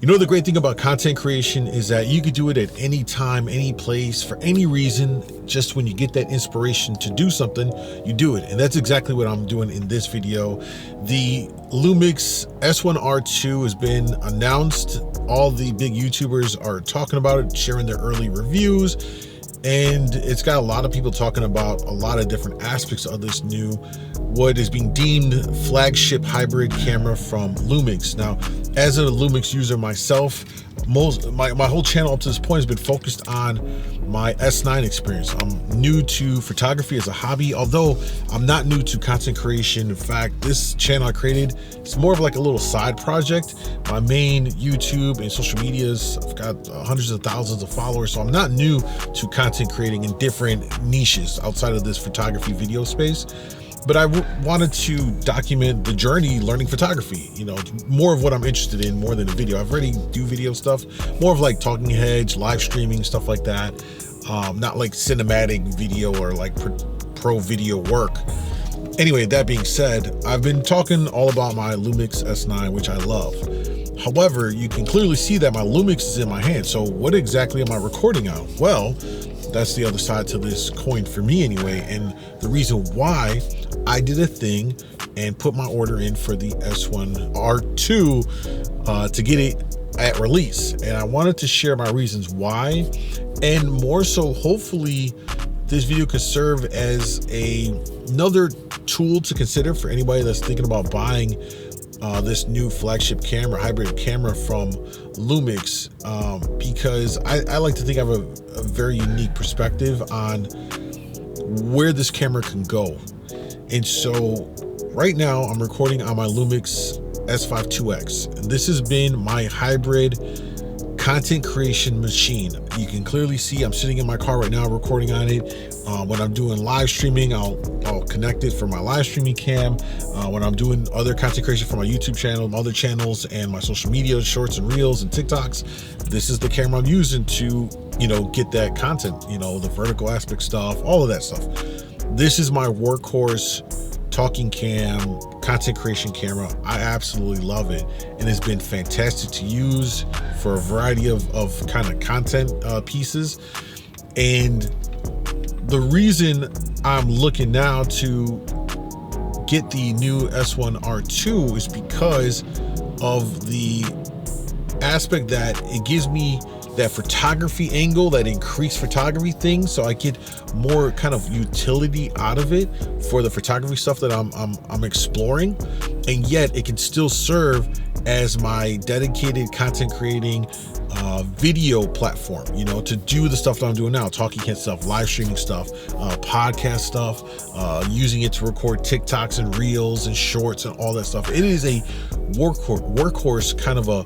You know, the great thing about content creation is that you could do it at any time, any place, for any reason. Just when you get that inspiration to do something, you do it. And that's exactly what I'm doing in this video. The Lumix S1RII has been announced. All the big YouTubers are talking about it, sharing their early reviews. And it's got a lot of people talking about a lot of different aspects of this new, what is being deemed flagship hybrid camera from Lumix. Now, as a Lumix user myself, my whole channel up to this point has been focused on my S9 experience. I'm new to photography as a hobby, although I'm not new to content creation. In fact, this channel I created, it's more of like a little side project. My main YouTube and social medias, I've got hundreds of thousands of followers, so I'm not new to content creating in different niches outside of this photography video space. But I wanted to document the journey learning photography, you know, more of what I'm interested in more than a video. I've already do video stuff, more of like talking heads, live streaming, stuff like that. Not like cinematic video or like pro video work. Anyway, that being said, I've been talking all about my Lumix S9, which I love. However, you can clearly see that my Lumix is in my hand. So what exactly am I recording on? Well, that's the other side to this coin for me anyway. And the reason why I did a thing and put my order in for the S1RII to get it at release. And I wanted to share my reasons why, and more so, hopefully this video could serve as another tool to consider for anybody that's thinking about buying this new flagship camera, hybrid camera from Lumix, because I like to think I have a very unique perspective on where this camera can go. And so right now I'm recording on my Lumix S5 II, and this has been my hybrid content creation machine. You can clearly see I'm sitting in my car right now recording on it. When I'm doing live streaming, I'll connect it for my live streaming cam. When I'm doing other content creation for my YouTube channel, other channels, and my social media, shorts and reels and TikToks, this is the camera I'm using to, you know, get that content, you know, the vertical aspect stuff, all of that stuff. This is my workhorse talking cam, content creation camera. I absolutely love it, and it's been fantastic to use for a variety of kind of content pieces. And the reason I'm looking now to get the new S1RII is because of the aspect that it gives me that photography angle, that increased photography thing, so I get more kind of utility out of it for the photography stuff that I'm exploring, and yet it can still serve as my dedicated content creating video platform, you know, to do the stuff that I'm doing now, talking head stuff, live streaming stuff, podcast stuff, using it to record TikToks and reels and shorts and all that stuff. It is a workhorse kind of a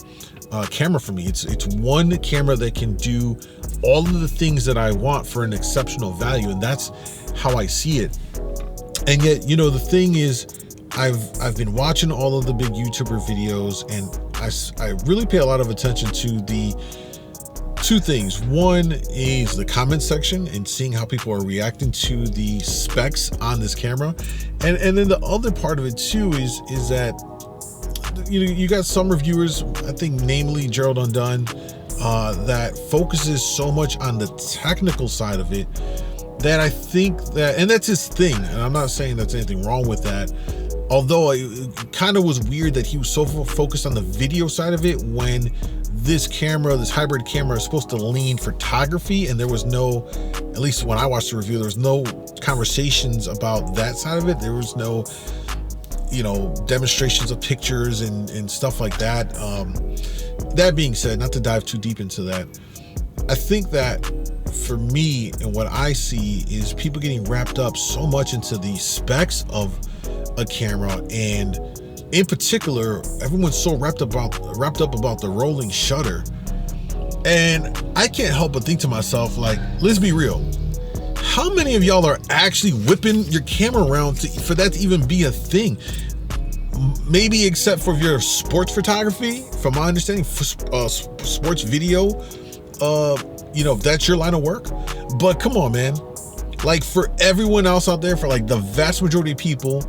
camera for me. It's one camera that can do all of the things that I want for an exceptional value, and that's how I see it. And yet, you know, the thing is, I've been watching all of the big YouTuber videos, and I really pay a lot of attention to the two things. One is the comment section and seeing how people are reacting to the specs on this camera, and then the other part of it too is that, you know, you got some reviewers, I think namely Gerald Undone, that focuses so much on the technical side of it that I think that, and that's his thing, and I'm not saying there's anything wrong with that, although it kind of was weird that he was so focused on the video side of it when this camera, this hybrid camera, is supposed to lean photography, and there was no, at least when I watched the review, there was no conversations about that side of it. There was no, you know, demonstrations of pictures and stuff like that. That being said, not to dive too deep into that, I think that for me and what I see is people getting wrapped up so much into the specs of a camera, and in particular, everyone's so wrapped up about the rolling shutter. And I can't help but think to myself, like, let's be real. How many of y'all are actually whipping your camera around for that to even be a thing? Maybe except for your sports photography, from my understanding, for sports video, you know, that's your line of work. But come on, man. Like, for everyone else out there, for like the vast majority of people,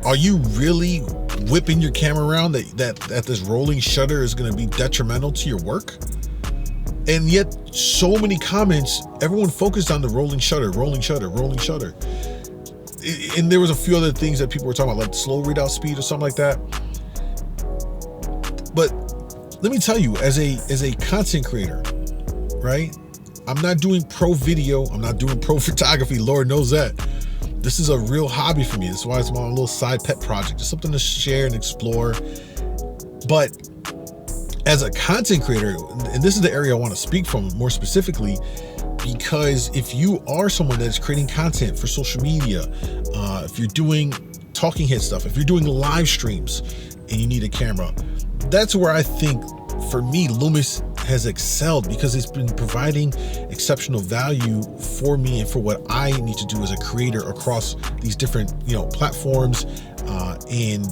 Are you really whipping your camera around that this rolling shutter is going to be detrimental to your work? And yet so many comments, everyone focused on the rolling shutter. And there was a few other things that people were talking about, like slow readout speed or something like that. But let me tell you, as a content creator, right? I'm not doing pro video. I'm not doing pro photography. Lord knows that. This is a real hobby for me. That's why it's my little side pet project. Just something to share and explore. But as a content creator, and this is the area I want to speak from more specifically, because if you are someone that's creating content for social media, if you're doing talking head stuff, if you're doing live streams and you need a camera, that's where I think, for me, Lumix has excelled, because it's been providing exceptional value for me and for what I need to do as a creator across these different, platforms, and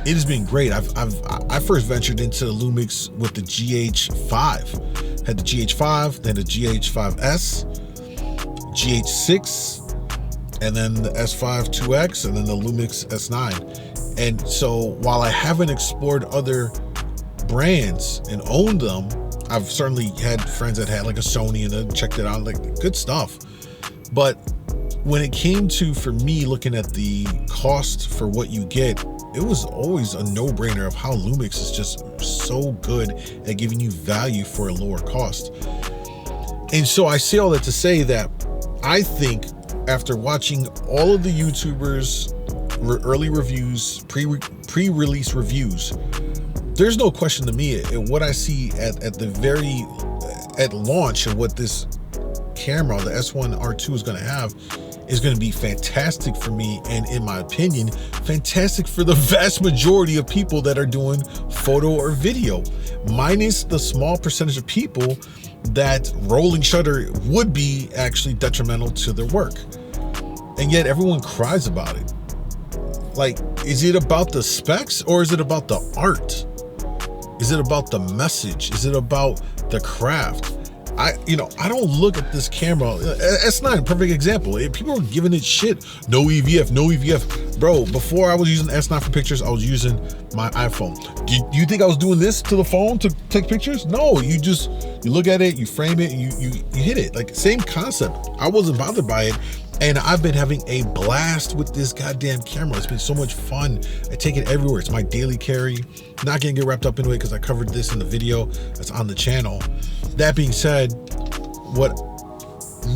it has been great. I first ventured into Lumix with the GH5. Had the GH5, then the GH5S, GH6, and then the S5 2X, and then the Lumix S9. And so while I haven't explored other brands and owned them, I've certainly had friends that had like a Sony and then checked it out, like good stuff. But when it came to, for me, looking at the cost for what you get, it was always a no-brainer of how Lumix is just so good at giving you value for a lower cost. And so I say all that to say that I think, after watching all of the YouTubers' early reviews, pre-release reviews, there's no question to me, what I see at launch of what this camera, the S1RII, is going to have, is going to be fantastic for me, and in my opinion, fantastic for the vast majority of people that are doing photo or video, minus the small percentage of people that rolling shutter would be actually detrimental to their work. And yet everyone cries about it. Like, is it about the specs, or is it about the art? Is it about the message? Is it about the craft? I don't look at this camera. S9, perfect example. People were giving it shit. No EVF. Bro, before I was using S9 for pictures, I was using my iPhone. Do you think I was doing this to the phone to take pictures? No, you look at it, you frame it, and you hit it. Like, same concept. I wasn't bothered by it. And I've been having a blast with this goddamn camera. It's been so much fun. I take it everywhere. It's my daily carry. Not gonna get wrapped up into it because I covered this in the video that's on the channel. That being said, what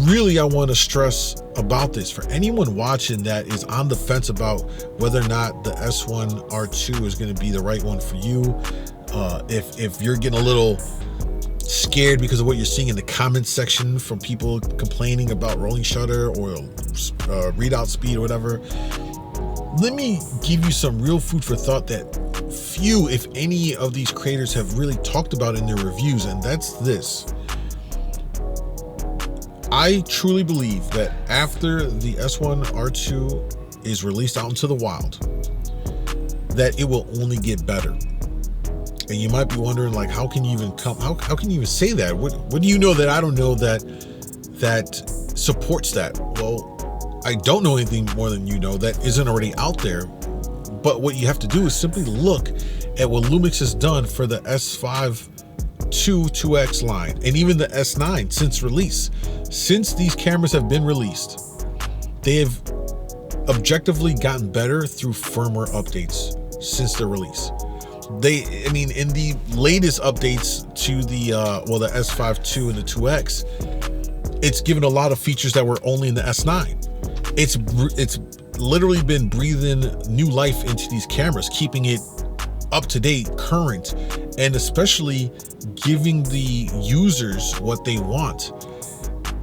really I want to stress about this, for anyone watching that is on the fence about whether or not the S1RII is going to be the right one for you, if you're getting a little scared because of what you're seeing in the comments section from people complaining about rolling shutter or readout speed or whatever, let me give you some real food for thought that few, if any, of these creators have really talked about in their reviews, and that's this. I truly believe that after the S1RII is released out into the wild, that it will only get better. And you might be wondering, like, how can you even say that? What do you know that I don't know that supports that? Well, I don't know anything more than you know that isn't already out there. But what you have to do is simply look at what Lumix has done for the S5 2X line, and even the S9 since release. Since these cameras have been released, they have objectively gotten better through firmware updates since their release. In the latest updates to the the S5 II and the 2X, it's given a lot of features that were only in the S9. It's literally been breathing new life into these cameras, keeping it up to date, current, and especially giving the users what they want.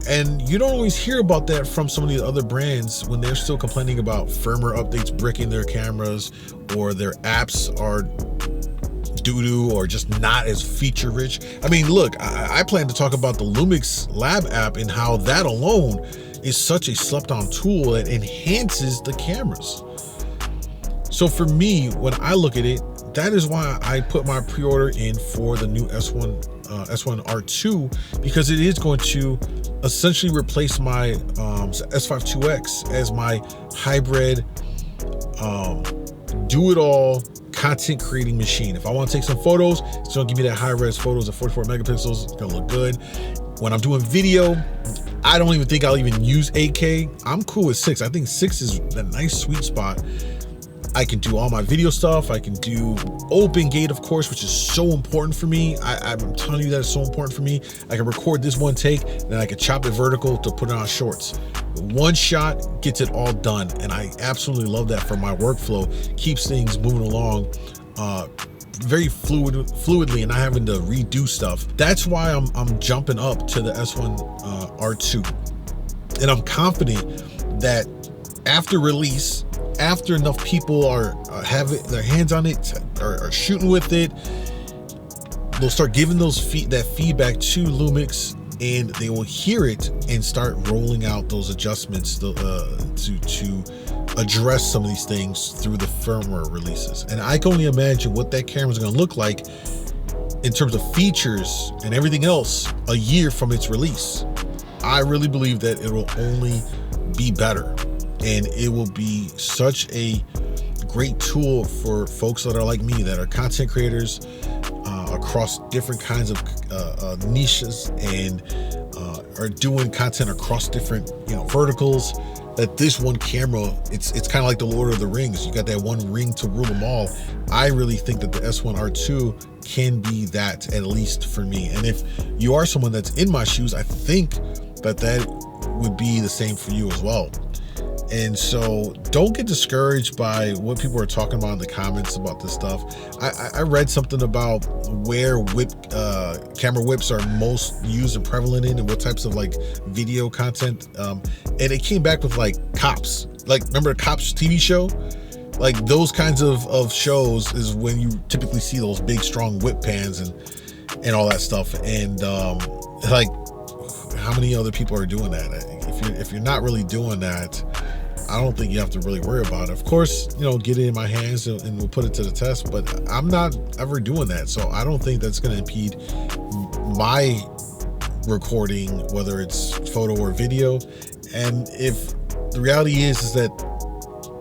And you don't always hear about that from some of the other brands when they're still complaining about firmware updates bricking their cameras, or their apps are doo-doo or just not as feature rich. I mean, look, I plan to talk about the Lumix Lab app and how that alone is such a slept-on tool that enhances the cameras. So for me, when I look at it, that is why I put my pre-order in for the new S1RII, because it is going to essentially replace my S5 2X as my hybrid do it all content creating machine. If I want to take some photos, it's gonna give me that high res photos at 44 megapixels. It's gonna look good. When I'm doing video, I don't even think I'll even use 8K. I'm cool with 6. I think 6 is a nice sweet spot. I can do all my video stuff. I can do open gate, of course, which is so important for me. I'm telling you that it's so important for me. I can record this one take, then I can chop it vertical to put it on shorts. One shot gets it all done, and I absolutely love that for my workflow. Keeps things moving along very fluidly and not having to redo stuff. That's why I'm jumping up to the S1RII, and I'm confident that after release, after enough people are having their hands on it, are shooting with it, they'll start giving that feedback to Lumix, and they will hear it and start rolling out those adjustments to address some of these things through the firmware releases. And I can only imagine what that camera is going to look like in terms of features and everything else a year from its release. I really believe that it will only be better, and it will be such a great tool for folks that are like me, that are content creators across different kinds of niches, and are doing content across different verticals. That this one camera, it's kind of like the Lord of the Rings. You got that one ring to rule them all. I really think that the S1RII can be that, at least for me. And if you are someone that's in my shoes, I think that would be the same for you as well. And so don't get discouraged by what people are talking about in the comments about this stuff. I read something about where camera whips are most used and prevalent in, and what types of like video content. And it came back with like Cops. Like, remember the Cops TV show? Like those kinds of shows is when you typically see those big strong whip pans and all that stuff. And like, how many other people are doing that? If you're not really doing that, I don't think you have to really worry about it. Of course, get it in my hands and we'll put it to the test, but I'm not ever doing that. So I don't think that's going to impede my recording, whether it's photo or video. And if the reality is that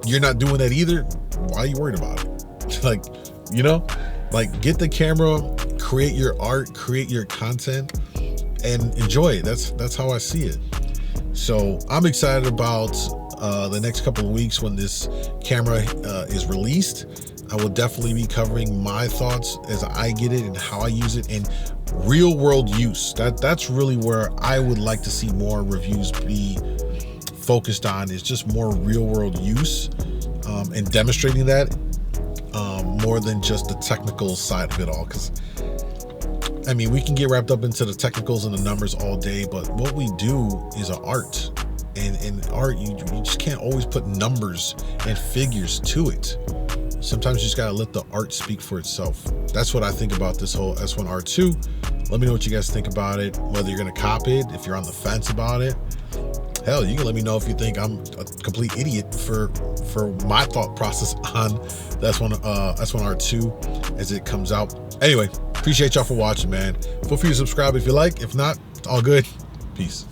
you're not doing that either, why are you worried about it? Like, get the camera, create your art, create your content, and enjoy it. That's how I see it. So I'm excited about the next couple of weeks when this camera is released. I will definitely be covering my thoughts as I get it and how I use it, and real world use. That's really where I would like to see more reviews be focused on, is just more real world use and demonstrating that more than just the technical side of it all. Because I mean, we can get wrapped up into the technicals and the numbers all day, but what we do is an art. And in art, you just can't always put numbers and figures to it. Sometimes you just gotta let the art speak for itself. That's what I think about this whole S1RII. Let me know what you guys think about it, whether you're gonna cop it, if you're on the fence about it. Hell, you can let me know if you think I'm a complete idiot for my thought process on the S1RII as it comes out. Anyway, appreciate y'all for watching, man. Feel free to subscribe if you like. If not, it's all good. Peace.